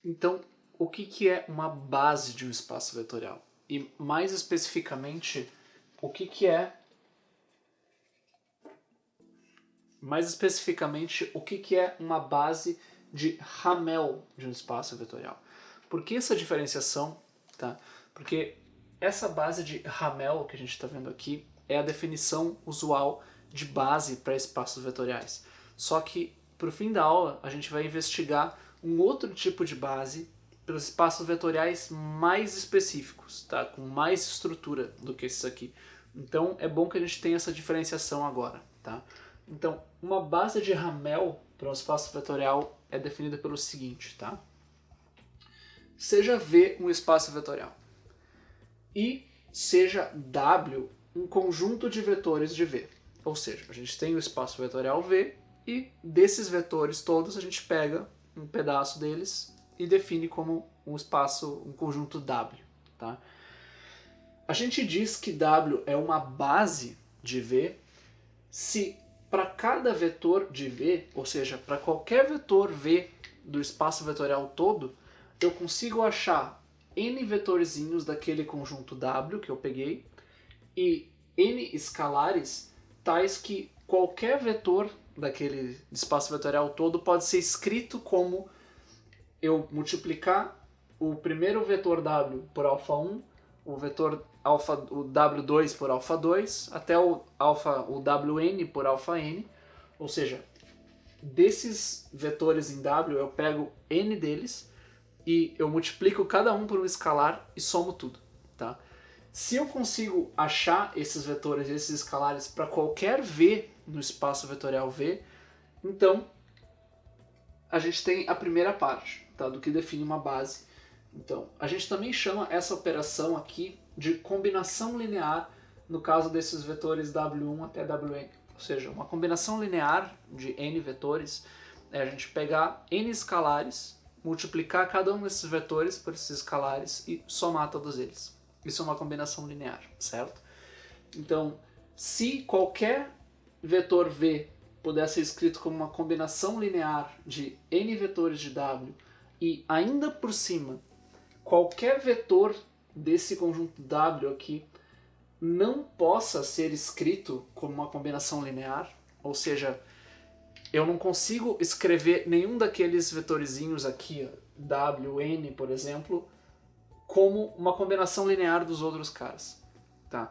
Então, o que é uma base de um espaço vetorial? E mais especificamente, o que é uma base de Hamel de um espaço vetorial? Por que essa diferenciação? Tá? Porque essa base de Hamel que a gente está vendo aqui é a definição usual de base para espaços vetoriais. Só que, para o fim da aula, a gente vai investigar um outro tipo de base para os espaços vetoriais mais específicos, tá? Com mais estrutura do que esses aqui. Então é bom que a gente tenha essa diferenciação agora. Tá? Então, uma base de Hamel para um espaço vetorial é definida pelo seguinte. Tá? Seja V um espaço vetorial e seja W um conjunto de vetores de V. Ou seja, a gente tem o espaço vetorial V e desses vetores todos a gente pega um pedaço deles e define como um espaço, um conjunto W. Tá? A gente diz que W é uma base de V se para cada vetor de V, ou seja, para qualquer vetor V do espaço vetorial todo, eu consigo achar n vetorzinhos daquele conjunto W que eu peguei e n escalares tais que qualquer vetor daquele espaço vetorial todo pode ser escrito como eu multiplicar o primeiro vetor W por alfa1, o vetor o W2 por alfa2, até o WN por alfa-N, ou seja, desses vetores em W eu pego N deles e eu multiplico cada um por um escalar e somo tudo. Tá? Se eu consigo achar esses vetores, esses escalares para qualquer V no espaço vetorial V, então a gente tem a primeira parte, tá, do que define uma base. Então, a gente também chama essa operação aqui de combinação linear no caso desses vetores W1 até Wn. Ou seja, uma combinação linear de n vetores é a gente pegar n escalares, multiplicar cada um desses vetores por esses escalares e somar todos eles. Isso é uma combinação linear, certo? Então, se qualquer vetor V pudesse ser escrito como uma combinação linear de n vetores de W e ainda por cima qualquer vetor desse conjunto W aqui não possa ser escrito como uma combinação linear, ou seja, eu não consigo escrever nenhum daqueles vetorzinhos aqui, W, N, por exemplo, como uma combinação linear dos outros caras. Tá?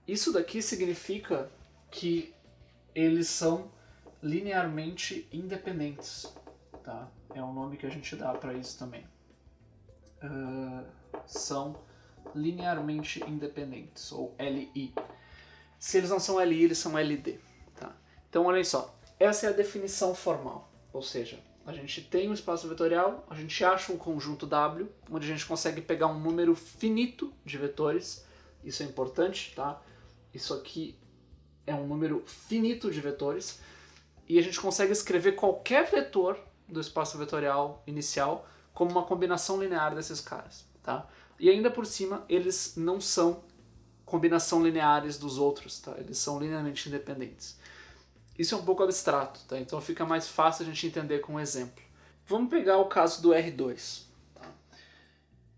Isso daqui significa que eles são linearmente independentes. Tá? É o nome que a gente dá para isso também. São linearmente independentes, ou LI. Se eles não são LI, eles são LD. Tá? Então, olhem só, essa é a definição formal, ou seja, a gente tem um espaço vetorial, a gente acha um conjunto W, onde a gente consegue pegar um número finito de vetores, isso é importante, tá? Isso aqui é um número finito de vetores, e a gente consegue escrever qualquer vetor do espaço vetorial inicial como uma combinação linear desses caras. Tá? E ainda por cima, eles não são combinação lineares dos outros, tá? Eles são linearmente independentes. Isso é um pouco abstrato, tá? Então fica mais fácil a gente entender com um exemplo. Vamos pegar o caso do R2. Tá?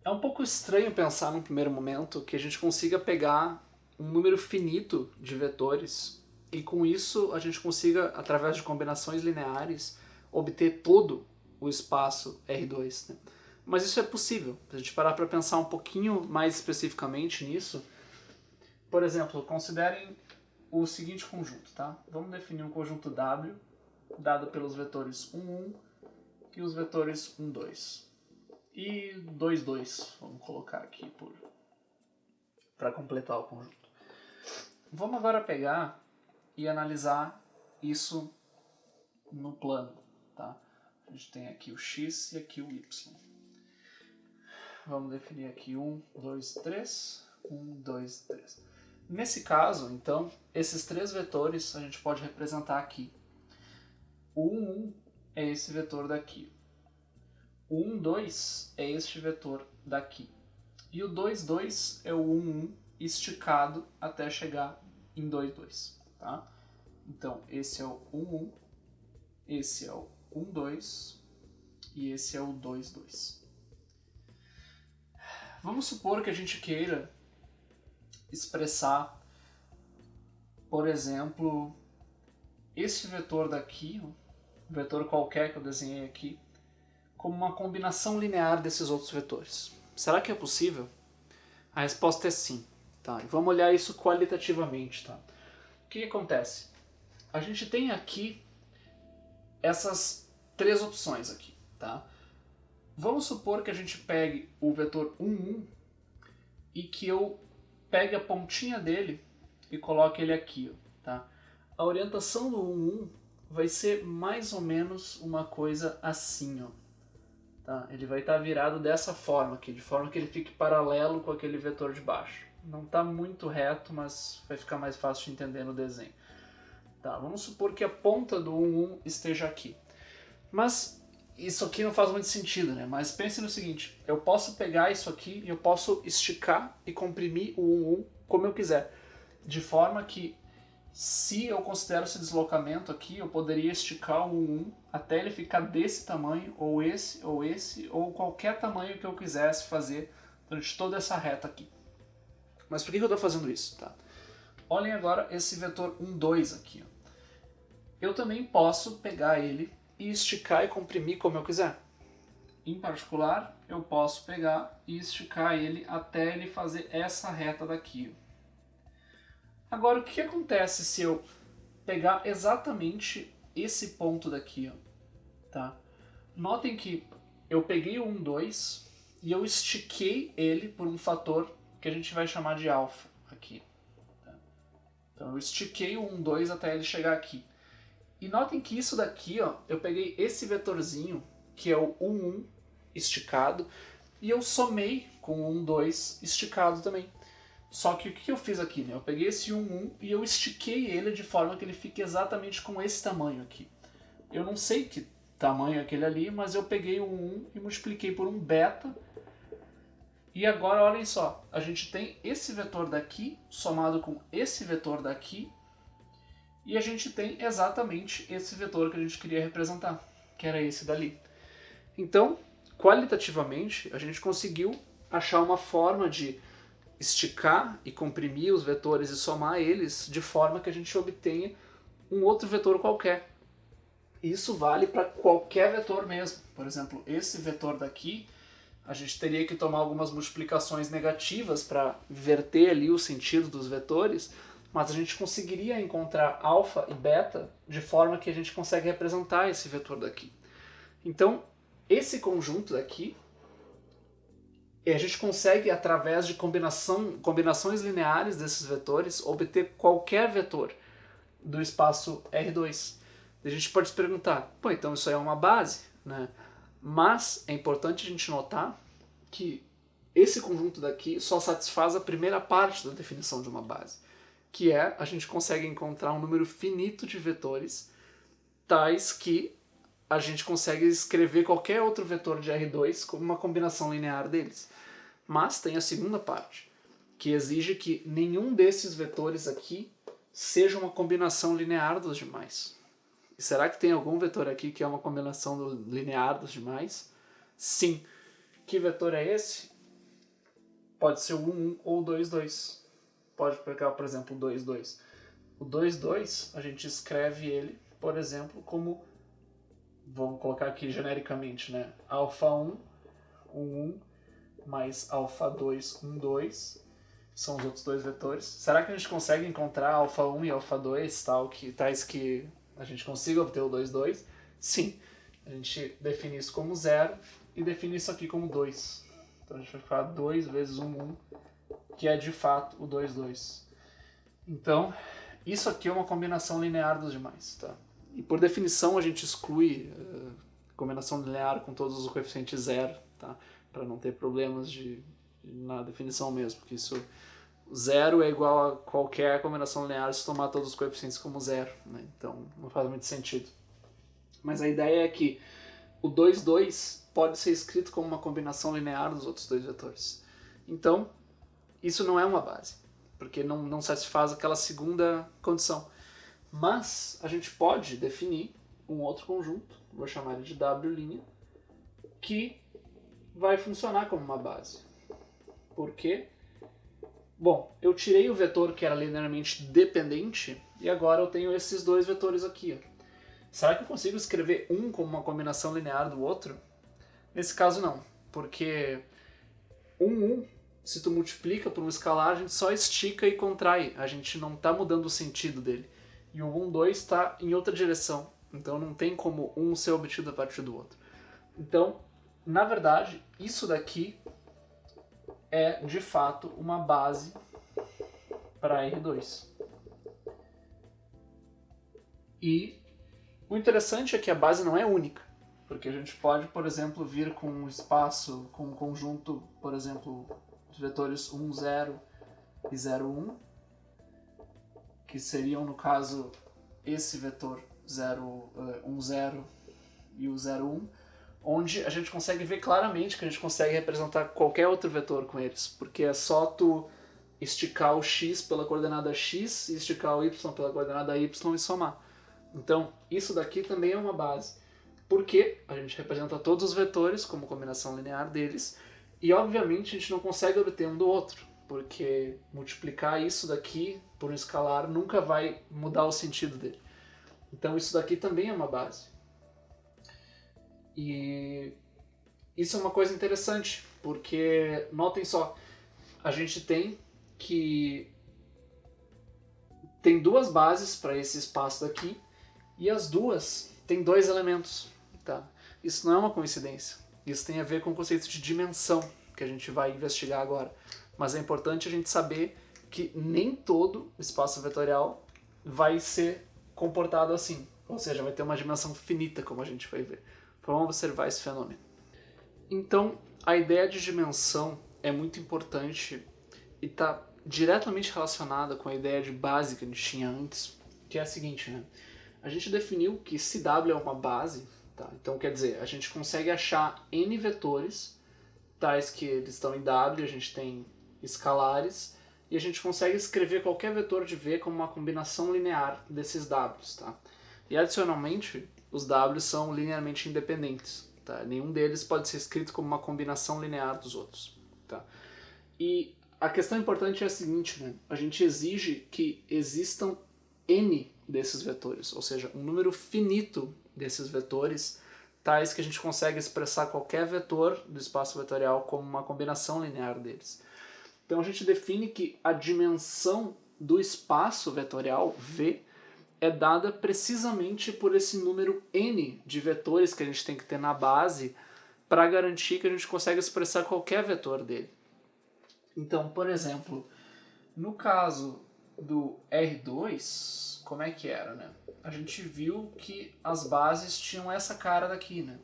É um pouco estranho pensar num primeiro momento que a gente consiga pegar um número finito de vetores e com isso a gente consiga, através de combinações lineares, obter todo o espaço R2. Né? Mas isso é possível. Se a gente parar para pensar um pouquinho mais especificamente nisso, por exemplo, considerem o seguinte conjunto. Tá? Vamos definir um conjunto W dado pelos vetores 1, 1 e os vetores 1, 2. E 2, 2. Vamos colocar aqui para completar o conjunto. Vamos agora pegar e analisar isso no plano. Tá? A gente tem aqui o x e aqui o y. Vamos definir aqui 1, 2, 3. 1, 2, 3. Nesse caso, então, esses três vetores a gente pode representar aqui. O 1, 1 é esse vetor daqui. O 1, 2 é este vetor daqui. E o 2, 2 é o 1, 1 esticado até chegar em 2, 2. Tá? Então, esse é o 1, 1, esse é o 1, 2 e esse é o 2, 2. Vamos supor que a gente queira expressar, por exemplo, esse vetor daqui, um vetor qualquer que eu desenhei aqui, como uma combinação linear desses outros vetores. Será que é possível? A resposta é sim. Tá? E vamos olhar isso qualitativamente. Tá? O que acontece? A gente tem aqui essas três opções aqui. Tá? Vamos supor que a gente pegue o vetor 1, 1 e que eu pegue a pontinha dele e coloque ele aqui. Tá? A orientação do 1, 1 vai ser mais ou menos uma coisa assim. Ó. Tá? Ele vai estar virado dessa forma aqui, de forma que ele fique paralelo com aquele vetor de baixo. Não está muito reto, mas vai ficar mais fácil de entender no desenho. Tá, vamos supor que a ponta do 1, 1 esteja aqui. Mas isso aqui não faz muito sentido, né? Mas pense no seguinte, eu posso pegar isso aqui e eu posso esticar e comprimir o 1, 1 como eu quiser. De forma que, se eu considero esse deslocamento aqui, eu poderia esticar o 1, 1 até ele ficar desse tamanho, ou esse, ou qualquer tamanho que eu quisesse fazer durante toda essa reta aqui. Mas por que eu estou fazendo isso? Tá? Olhem agora esse vetor 1, 2 aqui. Ó. Eu também posso pegar ele e esticar e comprimir como eu quiser. Em particular, eu posso pegar e esticar ele até ele fazer essa reta daqui. Ó. Agora, o que acontece se eu pegar exatamente esse ponto daqui? Ó, tá? Notem que eu peguei o 1, 2 e eu estiquei ele por um fator que a gente vai chamar de alfa aqui. Tá? Então eu estiquei o 1, 2 até ele chegar aqui. E notem que isso daqui, ó, eu peguei esse vetorzinho, que é o 1, 1 esticado, e eu somei com o 1, 2 esticado também. Só que o que eu fiz aqui? Né? Eu peguei esse 1, 1 e eu estiquei ele de forma que ele fique exatamente com esse tamanho aqui. Eu não sei que tamanho é aquele ali, mas eu peguei o 1, 1 e multipliquei por um beta. E agora, olhem só, a gente tem esse vetor daqui somado com esse vetor daqui, e a gente tem exatamente esse vetor que a gente queria representar, que era esse dali. Então, qualitativamente, a gente conseguiu achar uma forma de esticar e comprimir os vetores e somar eles de forma que a gente obtenha um outro vetor qualquer. Isso vale para qualquer vetor mesmo. Por exemplo, esse vetor daqui, a gente teria que tomar algumas multiplicações negativas para inverter ali o sentido dos vetores, mas a gente conseguiria encontrar alfa e beta de forma que a gente consegue representar esse vetor daqui. Então, esse conjunto daqui, a gente consegue, através de combinações lineares desses vetores, obter qualquer vetor do espaço R2. A gente pode se perguntar, pô, então isso aí é uma base, né? Mas é importante a gente notar que esse conjunto daqui só satisfaz a primeira parte da definição de uma base, que é a gente consegue encontrar um número finito de vetores tais que a gente consegue escrever qualquer outro vetor de R2 como uma combinação linear deles. Mas tem a segunda parte, que exige que nenhum desses vetores aqui seja uma combinação linear dos demais. E será que tem algum vetor aqui que é uma combinação linear dos demais? Sim. Que vetor é esse? Pode ser o 1, 1 ou o 2, 2. Pode pegar, por exemplo, o 2, 2. O 2, 2, a gente escreve ele, por exemplo, como, vamos colocar aqui genericamente, né? Alfa 1, 1, 1, mais alfa 2, 1, 2, são os outros dois vetores. Será que a gente consegue encontrar alfa 1 e alfa 2, tais que a gente consiga obter o 2, 2? Sim. A gente define isso como 0 e define isso aqui como 2. Então a gente vai ficar 2 vezes 1, 1, que é de fato o 2, 2. Então, isso aqui é uma combinação linear dos demais. Tá? E por definição a gente exclui combinação linear com todos os coeficientes 0, tá? Para não ter problemas na definição mesmo, porque isso 0 é igual a qualquer combinação linear se tomar todos os coeficientes como 0, né? Então não faz muito sentido. Mas a ideia é que o 2, 2 pode ser escrito como uma combinação linear dos outros dois vetores. Então, isso não é uma base, porque não satisfaz aquela segunda condição. Mas a gente pode definir um outro conjunto, vou chamar ele de W', que vai funcionar como uma base. Por quê? Bom, eu tirei o vetor que era linearmente dependente e agora eu tenho esses dois vetores aqui. Ó. Será que eu consigo escrever um como uma combinação linear do outro? Nesse caso não, porque 1, se tu multiplica por um escalar, a gente só estica e contrai, a gente não está mudando o sentido dele. E o 1, 2 está em outra direção, então não tem como um ser obtido a partir do outro. Então, na verdade, isso daqui é, de fato, uma base para R2. E o interessante é que a base não é única, porque a gente pode, por exemplo, vir com um espaço, com um conjunto, por exemplo, de vetores 1, 0 e 0, 1, que seriam, no caso, esse vetor 1, 0 e o 0, 1, onde a gente consegue ver claramente que a gente consegue representar qualquer outro vetor com eles, porque é só tu esticar o x pela coordenada x e esticar o y pela coordenada y e somar. Então, isso daqui também é uma base, porque a gente representa todos os vetores como combinação linear deles, e obviamente a gente não consegue obter um do outro, porque multiplicar isso daqui por um escalar nunca vai mudar o sentido dele. Então isso daqui também é uma base. E isso é uma coisa interessante, porque notem só, a gente tem duas bases para esse espaço daqui, e as duas têm dois elementos. Tá? Isso não é uma coincidência, isso tem a ver com o conceito de dimensão, que a gente vai investigar agora. Mas é importante a gente saber que nem todo espaço vetorial vai ser comportado assim, ou seja, vai ter uma dimensão finita, como a gente vai ver. Vamos observar esse fenômeno. Então, a ideia de dimensão é muito importante e está diretamente relacionada com a ideia de base que a gente tinha antes, que é a seguinte, né? A gente definiu que se W é uma base, tá? Então quer dizer, a gente consegue achar N vetores, tais que eles estão em W, a gente tem escalares, e a gente consegue escrever qualquer vetor de V como uma combinação linear desses Ws, tá? E adicionalmente, os Ws são linearmente independentes, tá? Nenhum deles pode ser escrito como uma combinação linear dos outros, tá? E a questão importante é a seguinte, né? A gente exige que existam N desses vetores, ou seja, um número finito desses vetores, tais que a gente consegue expressar qualquer vetor do espaço vetorial como uma combinação linear deles. Então a gente define que a dimensão do espaço vetorial, V, é dada precisamente por esse número N de vetores que a gente tem que ter na base para garantir que a gente consegue expressar qualquer vetor dele. Então, por exemplo, no caso do R2, como é que era, né? A gente viu que as bases tinham essa cara daqui, né?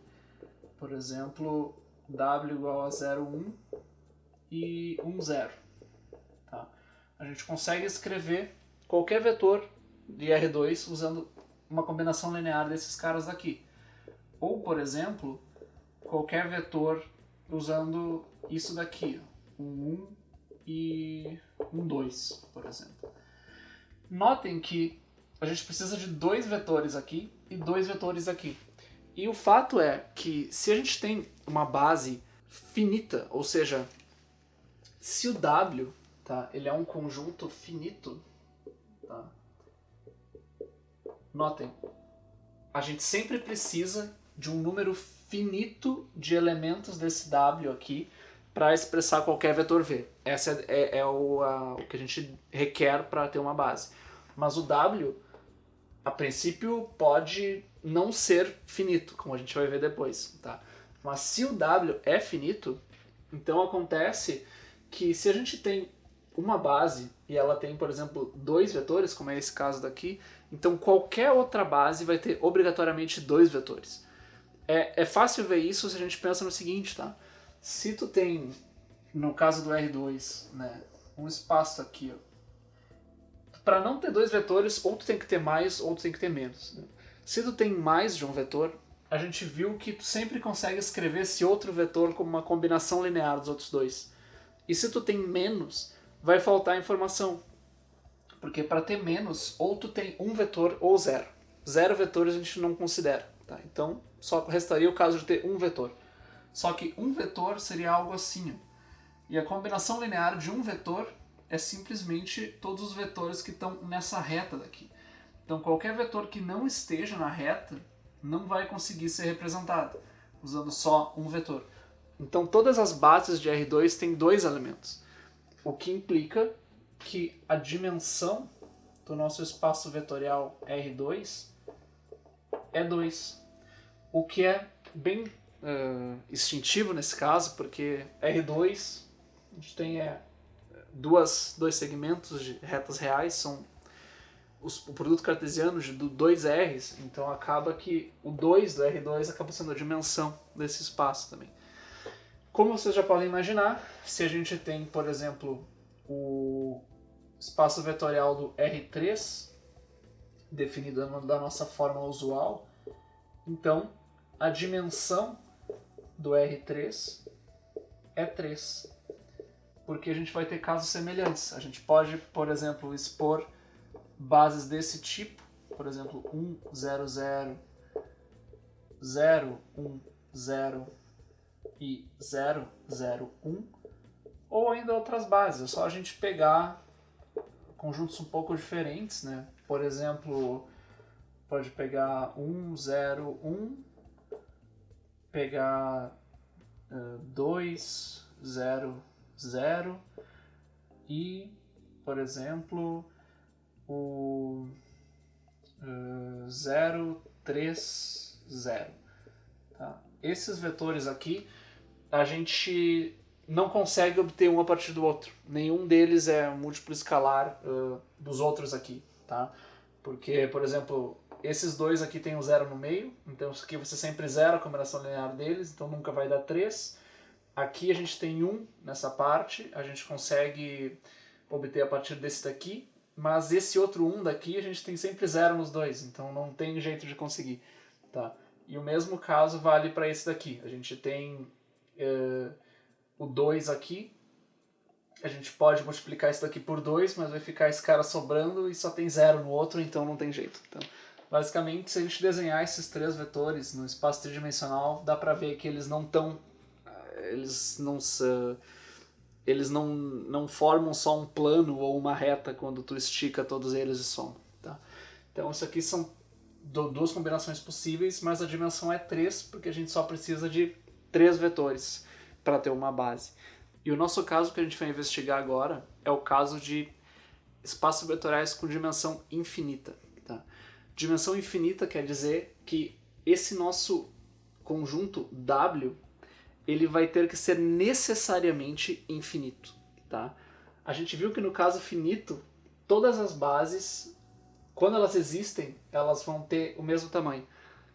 Por exemplo, W igual a 0, 1 e 1, 0. Tá? A gente consegue escrever qualquer vetor de R2 usando uma combinação linear desses caras daqui. Ou, por exemplo, qualquer vetor usando isso daqui, um 1 e um 2, por exemplo. Notem que a gente precisa de dois vetores aqui e dois vetores aqui. E o fato é que se a gente tem uma base finita, ou seja, se o W, tá, ele é um conjunto finito, tá? Notem, a gente sempre precisa de um número finito de elementos desse W aqui para expressar qualquer vetor V. Essa é o que a gente requer para ter uma base. Mas o W, a princípio, pode não ser finito, como a gente vai ver depois. Tá? Mas se o W é finito, então acontece que se a gente tem uma base e ela tem, por exemplo, dois vetores, como é esse caso daqui, então qualquer outra base vai ter obrigatoriamente dois vetores. É fácil ver isso se a gente pensa no seguinte, tá? Se tu tem, no caso do R2, né, um espaço aqui, para não ter dois vetores, ou tu tem que ter mais ou tu tem que ter menos. Né? Se tu tem mais de um vetor, a gente viu que tu sempre consegue escrever esse outro vetor como uma combinação linear dos outros dois. E se tu tem menos, vai faltar informação. Porque para ter menos, ou tu tem um vetor ou zero. Zero vetores a gente não considera. Tá? Então, só restaria o caso de ter um vetor. Só que um vetor seria algo assim. E a combinação linear de um vetor é simplesmente todos os vetores que estão nessa reta daqui. Então qualquer vetor que não esteja na reta não vai conseguir ser representado, usando só um vetor. Então todas as bases de R2 têm dois elementos, o que implica que a dimensão do nosso espaço vetorial R2 é 2, o que é bem instintivo nesse caso, porque R2 a gente tem dois segmentos de retas reais, são o produto cartesiano de dois R's, então acaba que o 2 do R2 acaba sendo a dimensão desse espaço também. Como vocês já podem imaginar, se a gente tem, por exemplo, o espaço vetorial do R3, definido da nossa forma usual, então a dimensão do R3 é 3, porque a gente vai ter casos semelhantes. A gente pode, por exemplo, expor bases desse tipo, por exemplo, 1, 0, 0, 0, 1, 0 e 0, 0, 1, ou ainda outras bases. É só a gente pegar conjuntos um pouco diferentes, né? Por exemplo, pode pegar 1, 0, 1, pegar 2, 0, 0 e, por exemplo, o 0, 3, 0. Tá? Esses vetores aqui a gente não consegue obter um a partir do outro. Nenhum deles é um múltiplo escalar dos outros aqui. Tá? Porque, por exemplo, esses dois aqui tem um 0 no meio, então isso aqui você sempre zera a combinação linear deles, então nunca vai dar 3. Aqui a gente tem 1 nessa parte, a gente consegue obter a partir desse daqui, mas esse outro 1 daqui a gente tem sempre 0 nos dois, então não tem jeito de conseguir. Tá? E o mesmo caso vale para esse daqui. A gente tem o 2 aqui, a gente pode multiplicar isso daqui por 2, mas vai ficar esse cara sobrando e só tem 0 no outro, então não tem jeito. Então, basicamente, se a gente desenhar esses três vetores no espaço tridimensional, dá para ver que eles não estão... Eles não formam só um plano ou uma reta quando tu estica todos eles e soma. Tá? Então isso aqui são duas combinações possíveis, mas a dimensão é 3, porque a gente só precisa de 3 vetores para ter uma base. E o nosso caso que a gente vai investigar agora é o caso de espaços vetoriais com dimensão infinita. Tá? Dimensão infinita quer dizer que esse nosso conjunto W ele vai ter que ser necessariamente infinito. Tá? A gente viu que no caso finito, todas as bases, quando elas existem, elas vão ter o mesmo tamanho.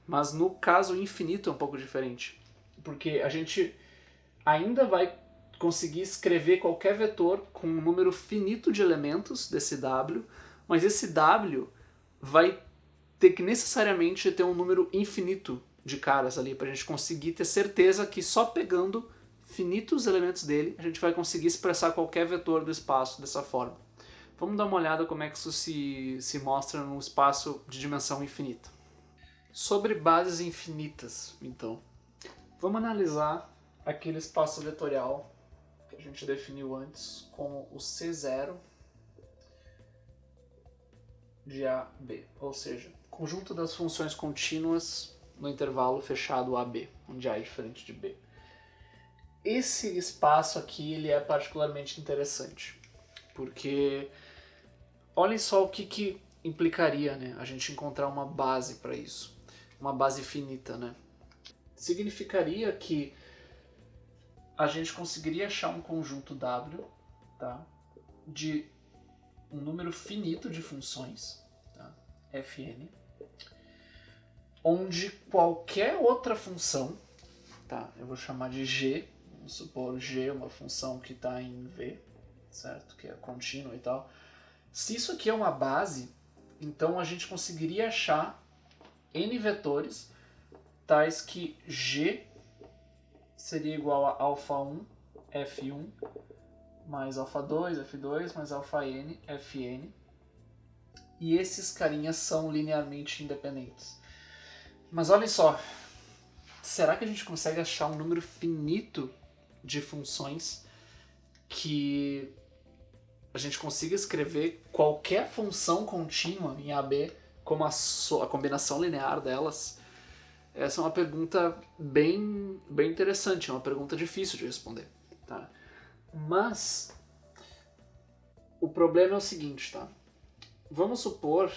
Mas no caso infinito é um pouco diferente, porque a gente ainda vai conseguir escrever qualquer vetor com um número finito de elementos desse W, mas esse W vai ter que necessariamente ter um número infinito de caras ali, para a gente conseguir ter certeza que só pegando finitos elementos dele, a gente vai conseguir expressar qualquer vetor do espaço dessa forma. Vamos dar uma olhada como é que isso se mostra num espaço de dimensão infinita. Sobre bases infinitas, então, vamos analisar aquele espaço vetorial que a gente definiu antes como o C0 de A, B, ou seja, conjunto das funções contínuas no intervalo fechado AB, onde A é diferente de B. Esse espaço aqui ele é particularmente interessante, porque olhem só o que implicaria, né, a gente encontrar uma base para isso, uma base finita. Né? Significaria que a gente conseguiria achar um conjunto W, tá, de um número finito de funções, tá, Fn, onde qualquer outra função, tá, eu vou chamar de g, vamos supor g é uma função que está em V, certo, que é contínua e tal. Se isso aqui é uma base, então a gente conseguiria achar n vetores tais que g seria igual a alfa1, f1, mais alfa2, f2, mais alfa-n, fn. E esses carinhas são linearmente independentes. Mas olhem só, será que a gente consegue achar um número finito de funções que a gente consiga escrever qualquer função contínua em AB como a combinação linear delas? Essa é uma pergunta bem interessante, é uma pergunta difícil de responder, tá? Mas o problema é o seguinte, tá? Vamos supor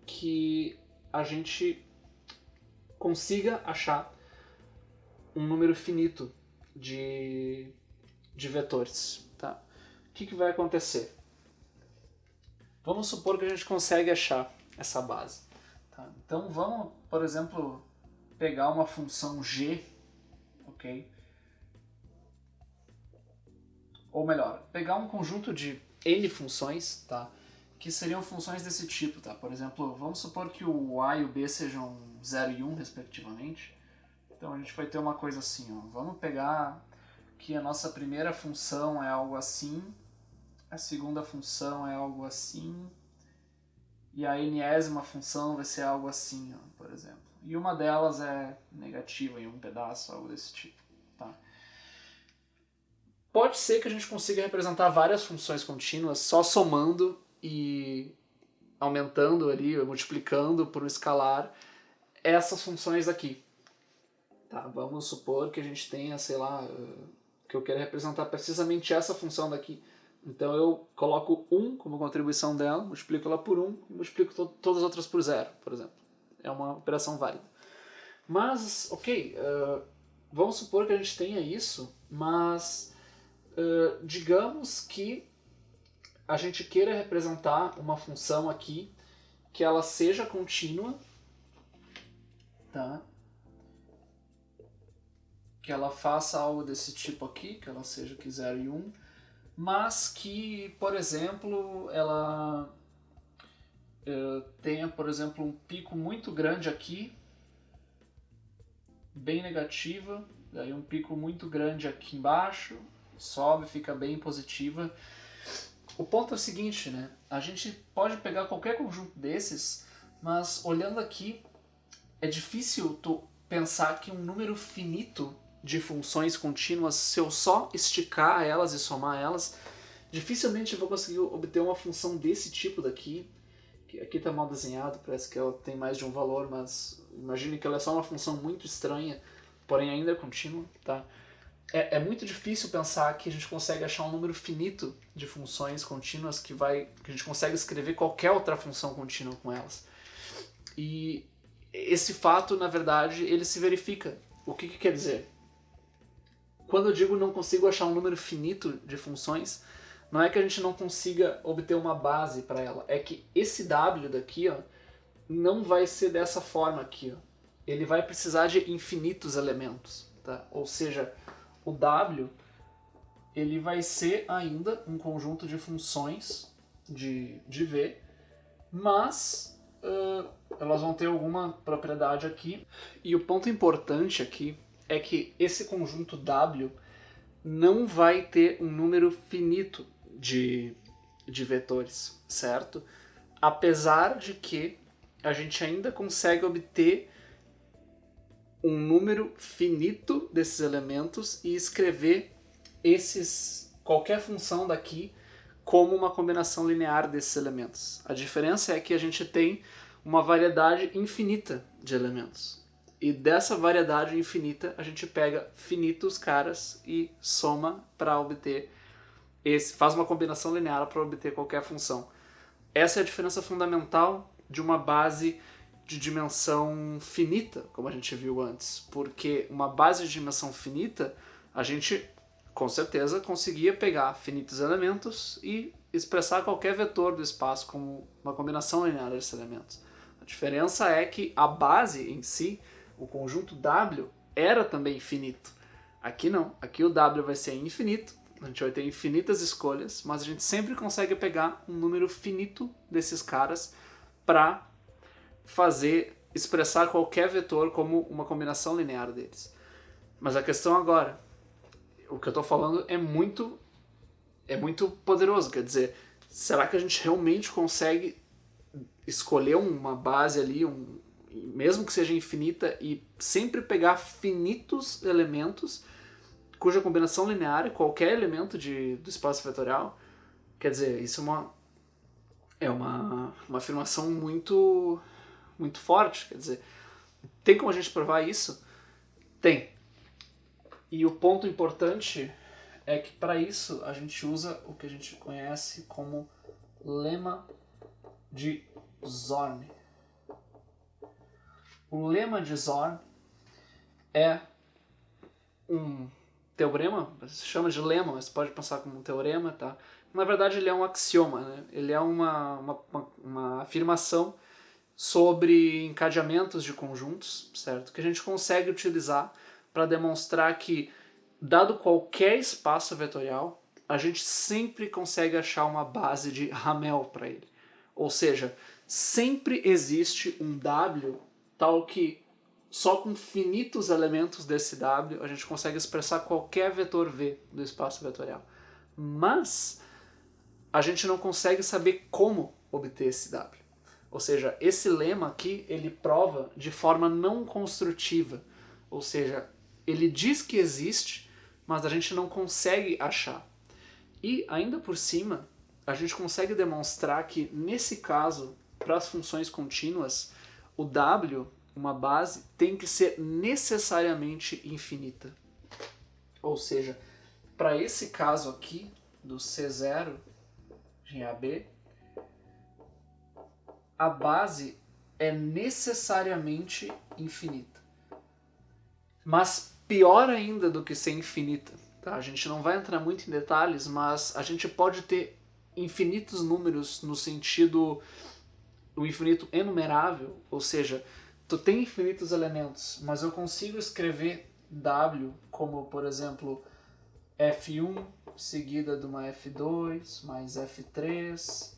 que a gente consiga achar um número finito de vetores, tá? O que vai acontecer? Vamos supor que a gente consegue achar essa base, tá? Então vamos, por exemplo, pegar uma função g, ok? Ou melhor, pegar um conjunto de n funções, tá? Que seriam funções desse tipo, tá? Por exemplo, vamos supor que o a e o b sejam 0 e 1, respectivamente. Então a gente vai ter uma coisa assim, ó. Vamos pegar que a nossa primeira função é algo assim, a segunda função é algo assim, e a enésima função vai ser algo assim, ó, por exemplo. E uma delas é negativa em um pedaço, algo desse tipo, tá? Pode ser que a gente consiga representar várias funções contínuas só somando e aumentando ali, multiplicando por um escalar essas funções aqui. Tá, vamos supor que a gente tenha, sei lá, que eu quero representar precisamente essa função daqui. Então eu coloco 1 como contribuição dela, multiplico ela por 1 e multiplico todas as outras por 0, por exemplo. É uma operação válida. Mas, ok, vamos supor que a gente tenha isso, mas digamos que a gente queira representar uma função aqui que ela seja contínua, tá? Que ela faça algo desse tipo aqui, que ela seja aqui 0 e 1, mas que, por exemplo, ela tenha, por exemplo, um pico muito grande aqui, bem negativa, daí um pico muito grande aqui embaixo, sobe, fica bem positiva. O ponto é o seguinte, né? A gente pode pegar qualquer conjunto desses, mas olhando aqui, é difícil tu pensar que um número finito de funções contínuas, se eu só esticar elas e somar elas, dificilmente eu vou conseguir obter uma função desse tipo daqui. Que aqui está mal desenhado, parece que ela tem mais de um valor, mas imagine que ela é só uma função muito estranha, porém ainda é contínua, tá? É muito difícil pensar que a gente consegue achar um número finito de funções contínuas que a gente consegue escrever qualquer outra função contínua com elas. E esse fato, na verdade, ele se verifica. O que quer dizer? Quando eu digo não consigo achar um número finito de funções, não é que a gente não consiga obter uma base para ela, é que esse w daqui, ó, não vai ser dessa forma aqui, ó. Ele vai precisar de infinitos elementos, tá? Ou seja, o w ele vai ser ainda um conjunto de funções de v, mas elas vão ter alguma propriedade aqui. E o ponto importante aqui é que esse conjunto w não vai ter um número finito de vetores, certo? Apesar de que a gente ainda consegue obter um número finito desses elementos e escrever qualquer função daqui como uma combinação linear desses elementos. A diferença é que a gente tem uma variedade infinita de elementos. E dessa variedade infinita a gente pega finitos caras e soma para obter faz uma combinação linear para obter qualquer função. Essa é a diferença fundamental de uma base de dimensão finita, como a gente viu antes, porque uma base de dimensão finita, a gente com certeza conseguia pegar finitos elementos e expressar qualquer vetor do espaço como uma combinação linear desses elementos. A diferença é que a base em si, o conjunto W, era também finito. Aqui não, aqui o W vai ser infinito, a gente vai ter infinitas escolhas, mas a gente sempre consegue pegar um número finito desses caras para expressar qualquer vetor como uma combinação linear deles. Mas a questão agora, o que eu estou falando é muito poderoso, quer dizer, será que a gente realmente consegue escolher uma base ali, mesmo que seja infinita, e sempre pegar finitos elementos cuja combinação linear é qualquer elemento do espaço vetorial. Quer dizer, isso é uma afirmação muito, muito forte. Quer dizer, tem como a gente provar isso? Tem. E o ponto importante é que para isso a gente usa o que a gente conhece como lema de Zorn. O lema de Zorn é um teorema, se chama de lema, mas pode pensar como um teorema, tá? Na verdade ele é um axioma, né? Ele é uma afirmação sobre encadeamentos de conjuntos, certo? Que a gente consegue utilizar para demonstrar que, dado qualquer espaço vetorial, a gente sempre consegue achar uma base de Hamel para ele. Ou seja, sempre existe um W tal que só com finitos elementos desse W a gente consegue expressar qualquer vetor V do espaço vetorial. Mas a gente não consegue saber como obter esse W. Ou seja, esse lema aqui ele prova de forma não construtiva. Ou seja, ele diz que existe, mas a gente não consegue achar. E ainda por cima, a gente consegue demonstrar que nesse caso, para as funções contínuas, o W, uma base, tem que ser necessariamente infinita. Ou seja, para esse caso aqui, do C0 em AB, a base é necessariamente infinita. Mas pior ainda do que ser infinita, tá? A gente não vai entrar muito em detalhes, mas a gente pode ter infinitos números no sentido o infinito enumerável, ou seja, tu tem infinitos elementos, mas eu consigo escrever W como, por exemplo, F1 seguida de uma F2 mais F3,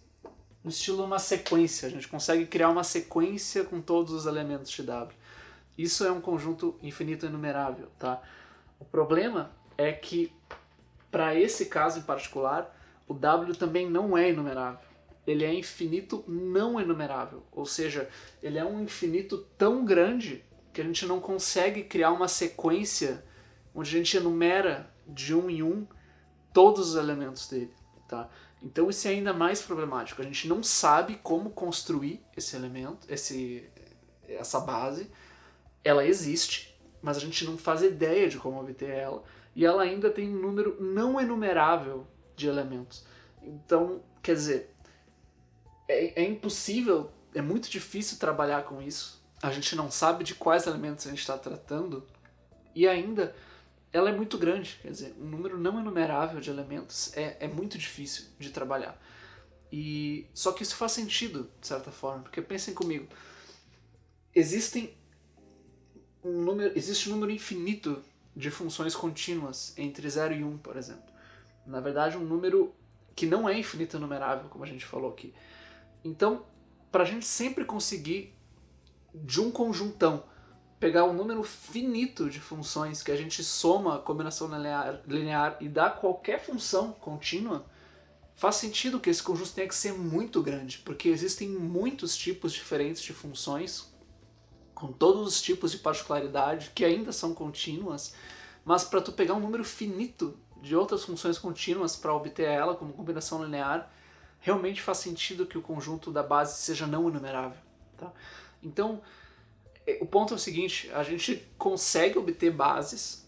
no estilo uma sequência. A gente consegue criar uma sequência com todos os elementos de W. Isso é um conjunto infinito enumerável, tá? O problema é que, para esse caso em particular, o W também não é enumerável. Ele é infinito não enumerável, ou seja, ele é um infinito tão grande que a gente não consegue criar uma sequência onde a gente enumera de um em um todos os elementos dele, tá? Então isso é ainda mais problemático. A gente não sabe como construir esse elemento, essa base. Ela existe, mas a gente não faz ideia de como obter ela. E ela ainda tem um número não enumerável de elementos. Então, quer dizer, é impossível, é muito difícil trabalhar com isso. A gente não sabe de quais elementos a gente está tratando. E ainda, ela é muito grande. Quer dizer, um número não enumerável de elementos é muito difícil de trabalhar. Só que isso faz sentido, de certa forma. Porque pensem comigo, existe um número infinito de funções contínuas entre 0 e 1, por exemplo. Na verdade, um número que não é infinito enumerável, como a gente falou aqui. Então, para a gente sempre conseguir, de um conjuntão, pegar um número finito de funções que a gente soma a combinação linear e dá qualquer função contínua, faz sentido que esse conjunto tenha que ser muito grande, porque existem muitos tipos diferentes de funções, com todos os tipos de particularidade, que ainda são contínuas, mas para tu pegar um número finito de outras funções contínuas para obter ela como combinação linear, realmente faz sentido que o conjunto da base seja não enumerável, tá? Então, o ponto é o seguinte, a gente consegue obter bases,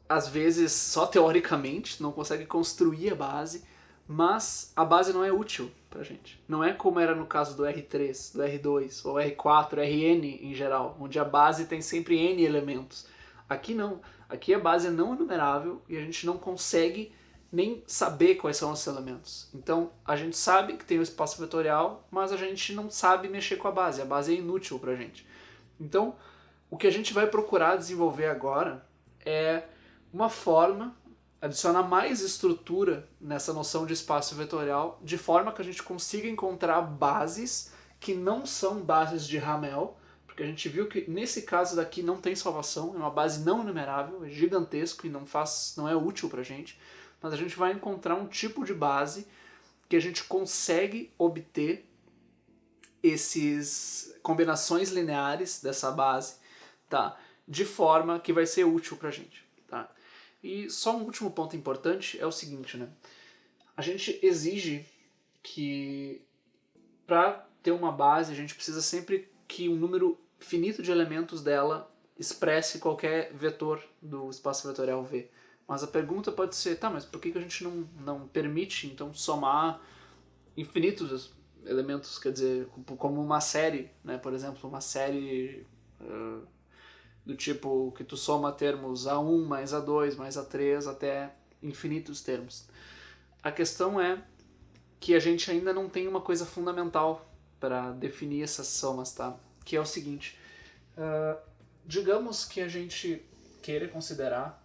às vezes só teoricamente, não consegue construir a base, mas a base não é útil pra gente. Não é como era no caso do R3, do R2, ou R4, Rn em geral, onde a base tem sempre n elementos. Aqui não. Aqui a base é não enumerável e a gente não consegue nem saber quais são os elementos. Então a gente sabe que tem o espaço vetorial, mas a gente não sabe mexer com a base é inútil pra gente. Então o que a gente vai procurar desenvolver agora é uma forma, adicionar mais estrutura nessa noção de espaço vetorial, de forma que a gente consiga encontrar bases que não são bases de Hamel, porque a gente viu que nesse caso daqui não tem salvação, é uma base não enumerável, é gigantesco e não é útil pra gente, mas a gente vai encontrar um tipo de base que a gente consegue obter essas combinações lineares dessa base, tá? De forma que vai ser útil pra gente, tá? E só um último ponto importante é o seguinte, né? A gente exige que para ter uma base a gente precisa sempre que um número finito de elementos dela expresse qualquer vetor do espaço vetorial V. Mas a pergunta pode ser, tá, mas por que a gente não permite então somar infinitos elementos, quer dizer, como uma série, né? Por exemplo, uma série do tipo que tu soma termos A1 mais A2 mais A3 até infinitos termos. A questão é que a gente ainda não tem uma coisa fundamental para definir essas somas, tá? Que é o seguinte, digamos que a gente queira considerar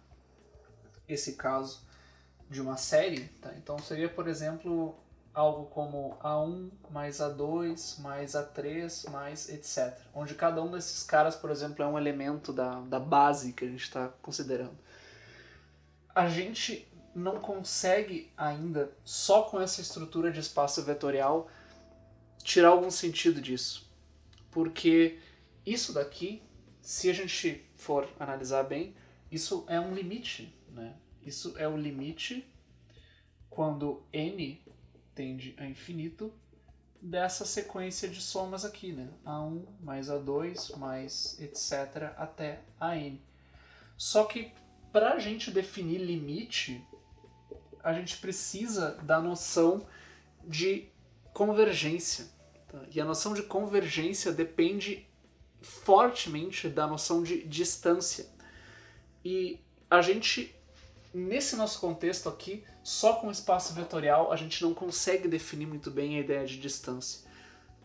esse caso de uma série, tá? Então seria, por exemplo, algo como A1 mais A2 mais A3 mais etc. Onde cada um desses caras, por exemplo, é um elemento da base que a gente está considerando. A gente não consegue ainda, só com essa estrutura de espaço vetorial, tirar algum sentido disso. Porque isso daqui, se a gente for analisar bem, isso é um limite, né? Isso é o limite quando n tende a infinito dessa sequência de somas aqui, né? A1 mais A2 mais etc. até a n. Só que para a gente definir limite, a gente precisa da noção de convergência. Tá? E a noção de convergência depende fortemente da noção de distância. E a gente, nesse nosso contexto aqui, só com espaço vetorial, a gente não consegue definir muito bem a ideia de distância.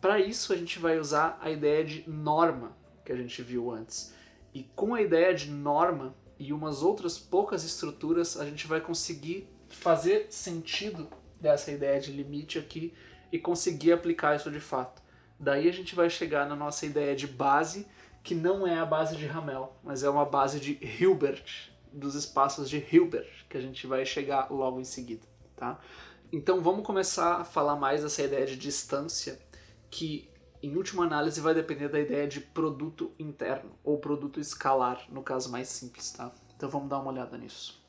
Para isso, a gente vai usar a ideia de norma, que a gente viu antes. E com a ideia de norma e umas outras poucas estruturas, a gente vai conseguir fazer sentido dessa ideia de limite aqui e conseguir aplicar isso de fato. Daí a gente vai chegar na nossa ideia de base, que não é a base de Hamel, mas é uma base de Hilbert, dos espaços de Hilbert, que a gente vai chegar logo em seguida, tá? Então vamos começar a falar mais dessa ideia de distância, que em última análise vai depender da ideia de produto interno, ou produto escalar, no caso mais simples, tá? Então vamos dar uma olhada nisso.